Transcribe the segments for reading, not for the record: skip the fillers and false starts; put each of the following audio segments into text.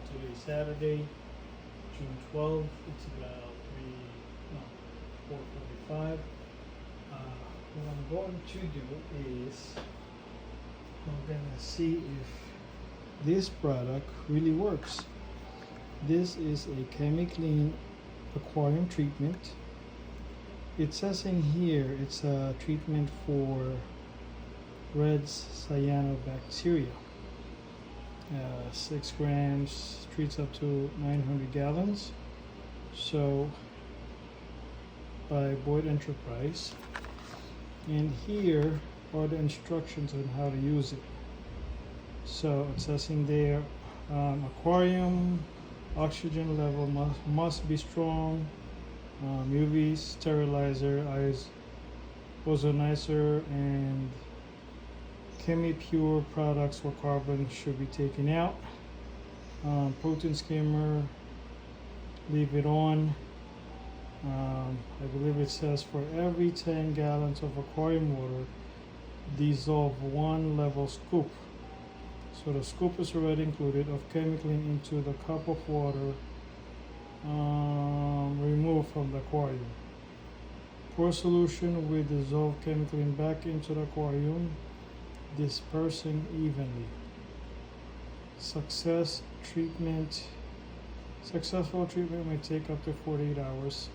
Today is Saturday, June 12th. It's about 4:45. What I'm going to do is I'm gonna see if this product really works. This is a Chemiclean aquarium treatment. It says in here it's a treatment for Red's Cyano Bacteria. 6 grams, treats up to 900 gallons. So by Boyd Enterprise. And here are the instructions on how to use it. So it says in there, aquarium oxygen level must be strong. UV sterilizer, ozonizer, and Chemipure products for carbon should be taken out. Protein skimmer, leave it on. I believe it says for every 10 gallons of aquarium water, dissolve 1 level scoop. So the scoop is already included of Chemiclean into the cup of water removed from the aquarium. Pour solution with dissolved Chemiclean back into the aquarium, dispersing evenly. Successful treatment may take up to 48 hours.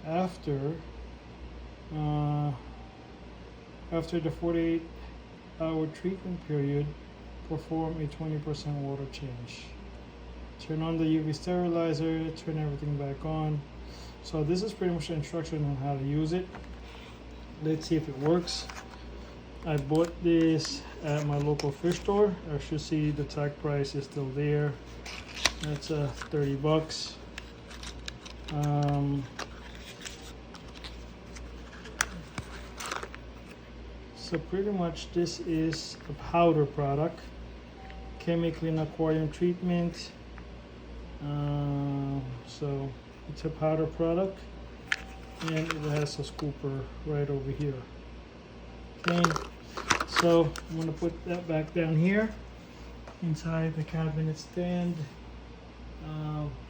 After the 48-hour treatment period, perform a 20% water change. Turn on the UV sterilizer, turn everything back on. So this is pretty much the instruction on how to use it. Let's see if it works. I bought this at my local fish store. As you see, the tag price is still there. That's 30 bucks. So pretty much this is a powder product. Chemiclean aquarium treatment. So it's a powder product, and it has a scooper right over here. Okay, so I'm going to put that back down here inside the cabinet stand.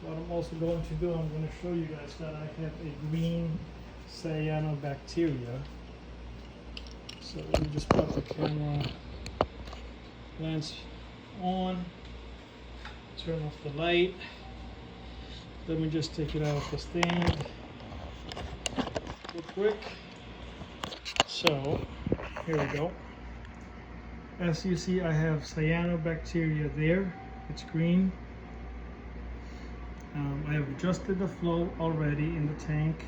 What I'm also going to do, I'm going to show you guys that I have a green Cyano bacteria. So let me just put the camera lens on, turn off the light. Let me just take it out of the stand real quick. So here we go. As you see, I have Cyano bacteria there. It's green. I have adjusted the flow already in the tank.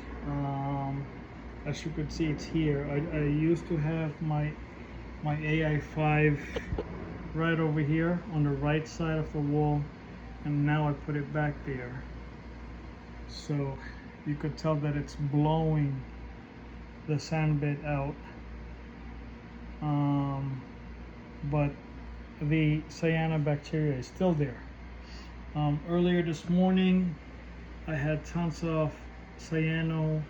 As you could see, it's here. I used to have my AI5 right over here on the right side of the wall, and now I put it back there. So you could tell that it's blowing the sand bed out. But the Cyano bacteria is still there. Earlier this morning, I had tons of cyano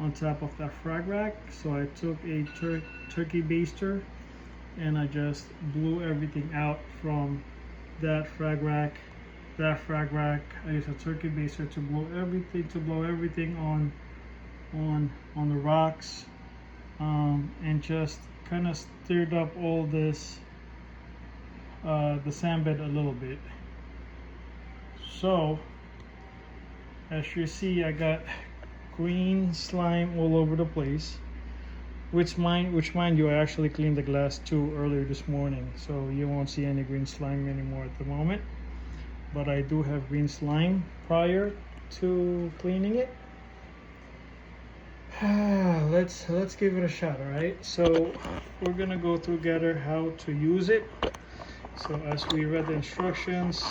on top of that frag rack, so I took a turkey baster and I just blew everything out from that frag rack. I used a turkey baster to blow everything on the rocks, and just kind of stirred up all this the sand bed a little bit. So as you see, I got green slime all over the place, which mind you, I actually cleaned the glass too earlier this morning, so you won't see any green slime anymore at the moment. But I do have green slime prior to cleaning it. Let's give it a shot. All right, so we're gonna go together how to use it. So as we read the instructions,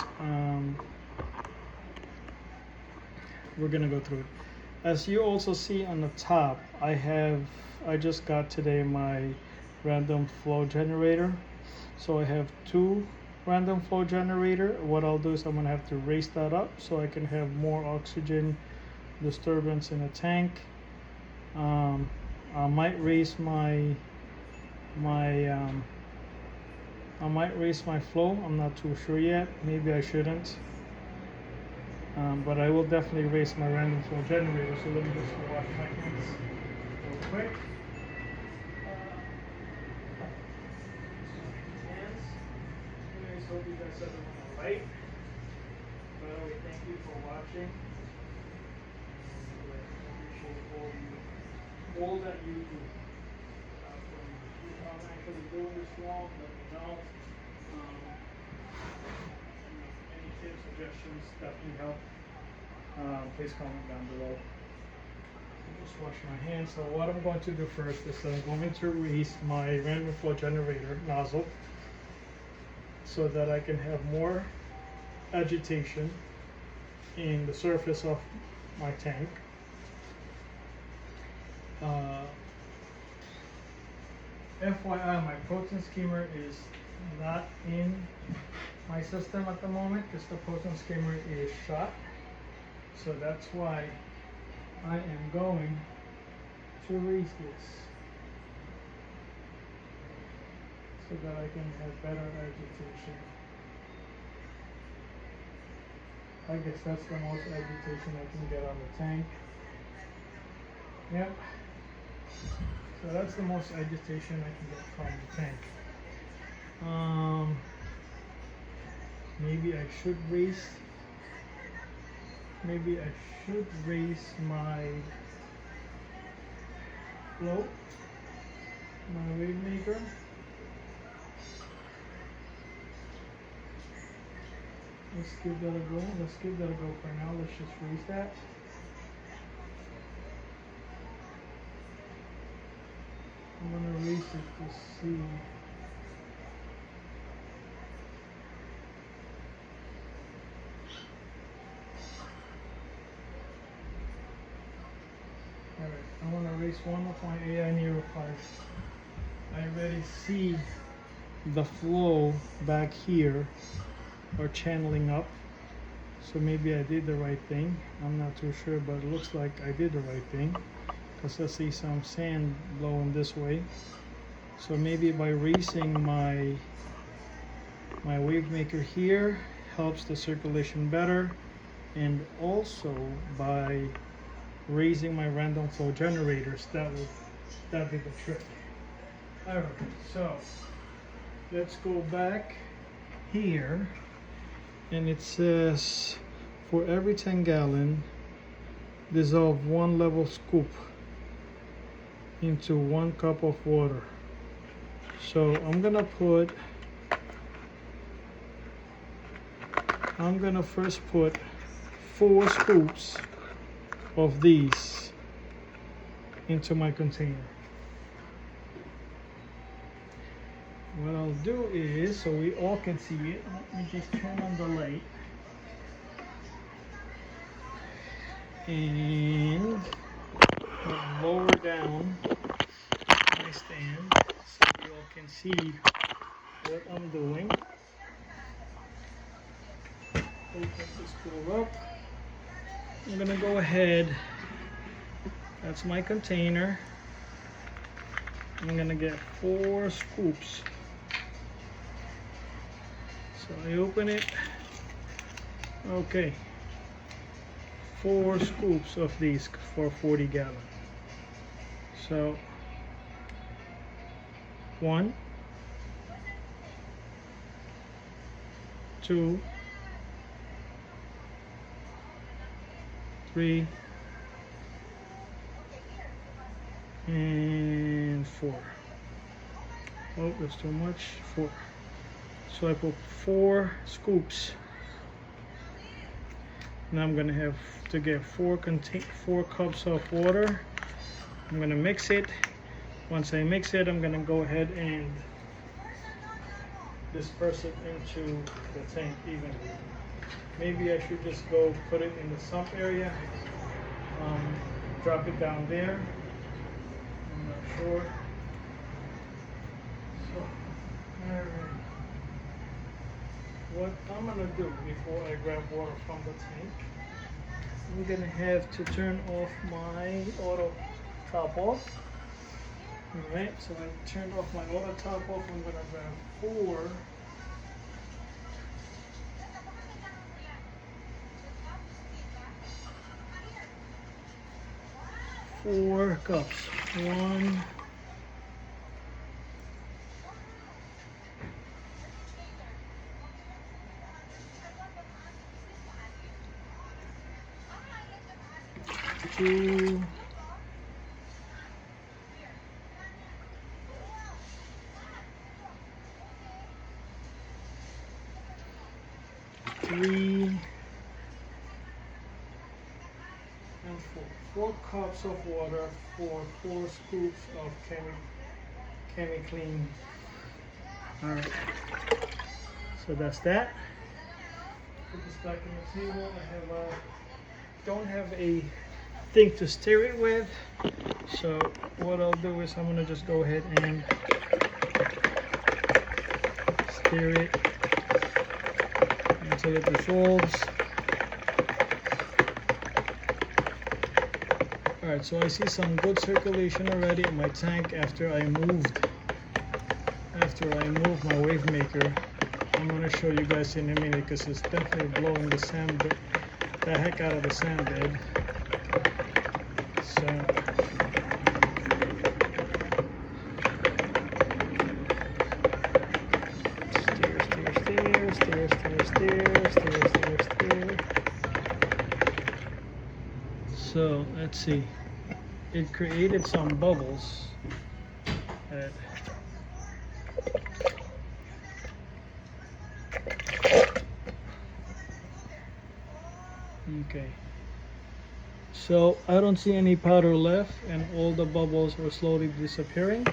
we're gonna go through it. As you also see on the top, I just got today my random flow generator. So I have 2 random flow generator. What I'll do is I'm gonna have to raise that up so I can have more oxygen disturbance in the tank. I might raise my flow. I'm not too sure yet. Maybe I shouldn't. But I will definitely erase my random flow generator. So let me just wash my hands real quick. Hands. Anyways, hope you guys are doing alright. By the way, thank you for watching. I appreciate all that you do. If I'm actually doing this wrong, let me know. Any tips, suggestions, definitely help. Please comment down below. Just wash my hands. So what I'm going to do first is I'm going to erase my random flow generator nozzle so that I can have more agitation in the surface of my tank. FYI, my protein skimmer is not in my system at the moment because the protein skimmer is shot. So that's why I am going to erase this so that I can have better agitation. I guess that's the most agitation I can get on the tank. Yep. So that's the most agitation I can get from the tank. Maybe I should raise my flow, my wave maker. Let's give that a go. Let's give that a go for now. Let's just raise that. I'm gonna raise it to see. Alright, I want to raise one of my AI Nero parts. I already see the flow back here or channeling up. So maybe I did the right thing. I'm not too sure, but it looks like I did the right thing. Because I see some sand blowing this way. So maybe by raising my wave maker here helps the circulation better, and also by raising my random flow generators, that'd be the trick. Alright, so let's go back here, and it says for every 10 gallon dissolve 1 level scoop into 1 cup of water. So I'm gonna first put 4 scoops of these into my container. What I'll do is, so we all can see it, let me just turn on the light and lower down my stand so you all can see what I'm doing. Open this door up. I'm gonna go ahead, that's my container. I'm gonna get 4 scoops. So I open it. Okay. 4 scoops of these for 40 gallon. So 1, 2, 3, and 4. Oh, that's too much. 4. So I put 4 scoops. Now I'm gonna have to get 4 cups of water. I'm gonna mix it. Once I mix it, I'm gonna go ahead and disperse it into the tank evenly. Maybe I should just go put it in the sump area, drop it down there. I'm not sure. So, alright. What I'm gonna do before I grab water from the tank, I'm gonna have to turn off my auto top off. Alright, so I turned off my auto top off. I'm gonna grab 4 4 cups. 1, 2, 3, and 4. 4 cups of water for 4 scoops of Chemiclean. Alright, so that's that. Put this back on the table. I don't have a thing to stir it with, so what I'll do is I'm gonna just go ahead and stir it until it dissolves. Alright, so I see some good circulation already in my tank after I moved my wave maker. I'm going to show you guys in a minute because it's definitely blowing the heck out of the sand bed. So steer. So let's see. It created some bubbles. Okay, so I don't see any powder left and all the bubbles are slowly disappearing.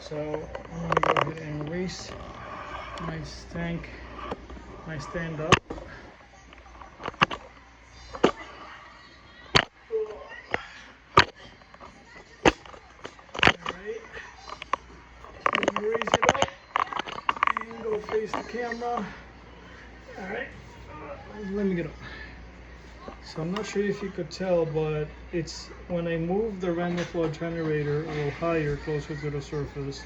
So I'm going to go ahead and raise my stand up. Alright, raise it up and go face the camera. Alright, let me get up. So I'm not sure if you could tell, but it's when I move the random flow generator a little higher, closer to the surface,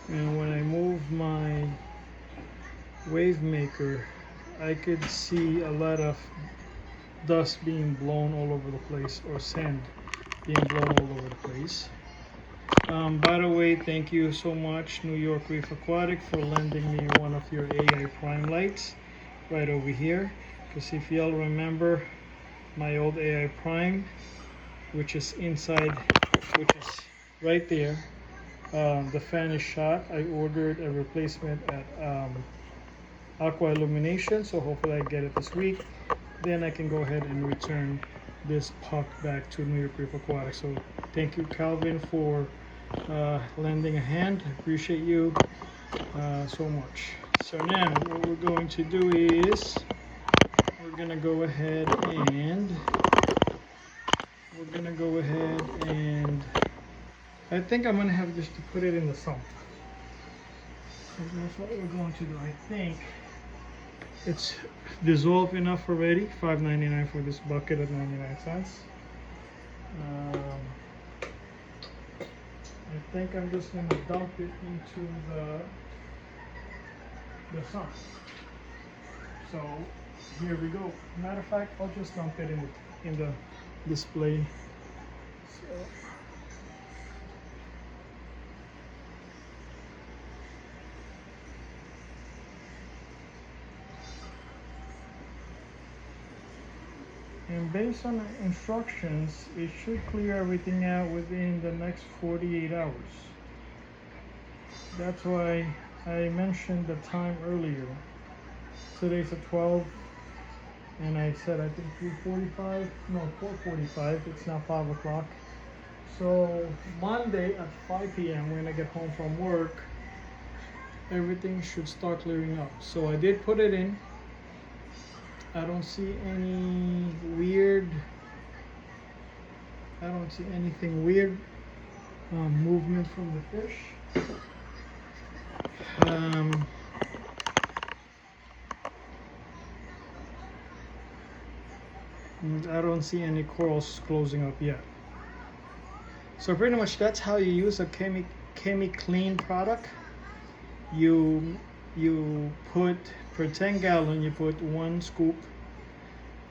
and when I move my wave maker, I could see a lot of dust being blown all over the place, or sand being blown all over the place. By the way, thank you so much, New York Reef Aquatic, for lending me one of your AI Prime lights right over here. Because if y'all remember, my old AI Prime, which is right there, the fan is shot. I ordered a replacement at Aqua Illumination, so hopefully I get it this week. Then I can go ahead and return this puck back to New York Reef Aquatic. So thank you, Calvin, for lending a hand. I appreciate you so much. So now what we're going to do is we're gonna go ahead and I think I'm gonna have just to put it in the sump. So that's what we're going to do. I think it's dissolved enough already. $5.99 for this bucket at 99 cents. I think I'm just gonna dump it into the sump. So here we go. Matter of fact, I'll just dump it in the display. So, and based on the instructions, it should clear everything out within the next 48 hours. That's why I mentioned the time earlier. Today's at 12. And I said, I think 3:45, no, 4:45, it's now 5 o'clock. So Monday at 5 p.m. when I get home from work, everything should start clearing up. So I did put it in. I don't see any weird, movement from the fish. I don't see any corals closing up yet. So pretty much that's how you use a Chemiclean product. You put, per 10 gallon, you put 1 scoop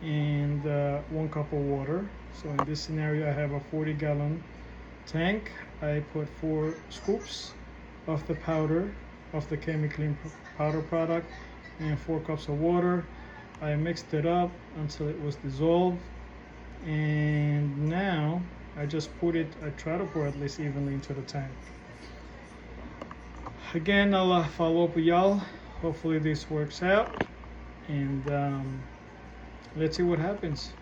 and 1 cup of water. So in this scenario I have a 40-gallon tank. I put 4 scoops of the powder, of the Chemiclean powder product, and 4 cups of water. I mixed it up until it was dissolved, and now I just I try to pour at least evenly into the tank. Again, I'll follow up with y'all. Hopefully this works out, and let's see what happens.